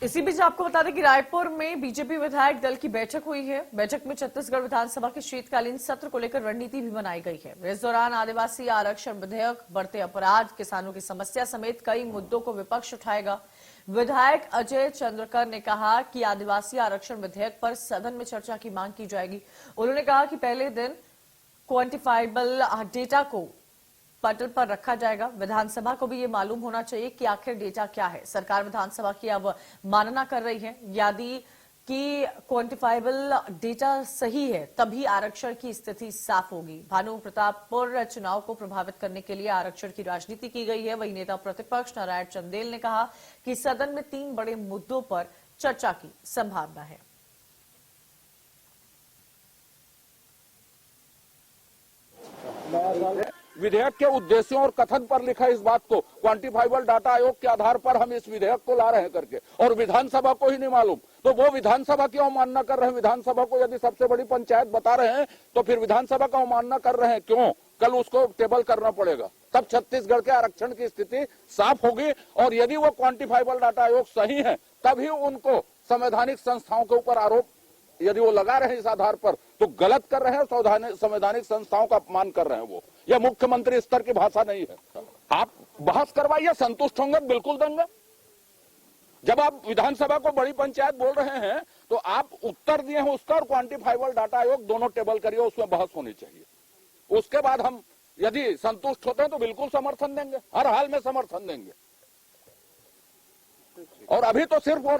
इसी बीच आपको बता दें कि रायपुर में बीजेपी विधायक दल की बैठक हुई है। बैठक में छत्तीसगढ़ विधानसभा के शीतकालीन सत्र को लेकर रणनीति भी बनाई गई है। इस दौरान आदिवासी आरक्षण विधेयक, बढ़ते अपराध, किसानों की समस्या समेत कई मुद्दों को विपक्ष उठाएगा। विधायक अजय चंद्रकर ने कहा कि आदिवासी आरक्षण विधेयक पर सदन में चर्चा की मांग की जाएगी। उन्होंने कहा कि पहले दिन क्वांटिफाइबल डेटा को पटल पर रखा जाएगा। विधानसभा को भी ये मालूम होना चाहिए कि आखिर डेटा क्या है। सरकार विधानसभा की अब मानना कर रही है। यदि कि क्वांटिफाइबल डेटा सही है तभी आरक्षण की स्थिति साफ होगी। भानु प्रतापपुर चुनाव को प्रभावित करने के लिए आरक्षण की राजनीति की गई है। वहीं नेता प्रतिपक्ष नारायण चंदेल ने कहा कि सदन में 3 बड़े मुद्दों पर चर्चा की संभावना है। विधेयक के उद्देश्यों और कथन पर लिखा इस बात को, क्वांटिफाइबल डाटा आयोग के आधार पर हम इस विधेयक को ला रहे हैं करके, और विधानसभा को ही नहीं मालूम, तो वो विधानसभा की अवमानना कर रहे हैं। विधानसभा को यदि सबसे बड़ी पंचायत बता रहे हैं तो फिर विधानसभा का अवमानना कर रहे हैं क्यों? कल उसको टेबल करना पड़ेगा, तब छत्तीसगढ़ के आरक्षण की स्थिति साफ होगी। और यदि वो क्वांटिफाइबल डाटा आयोग सही है तभी उनको संवैधानिक संस्थाओं के ऊपर आरोप यदि वो लगा रहे हैं इस आधार पर तो गलत कर रहे हैं, संवैधानिक संस्थाओं का अपमान कर रहे हैं। वो यह मुख्यमंत्री स्तर की भाषा नहीं है। आप बहस करवाइए, संतुष्ट होंगे, बिल्कुल देंगे। जब आप विधानसभा को बड़ी पंचायत बोल रहे हैं तो आप उत्तर दिए हैं उसका, और क्वांटिफाइबल डाटा आयोग दोनों टेबल करिए, उसमें बहस होनी चाहिए। उसके बाद हम यदि संतुष्ट होते हैं तो बिल्कुल समर्थन देंगे, हर हाल में समर्थन देंगे। और अभी तो सिर्फ वो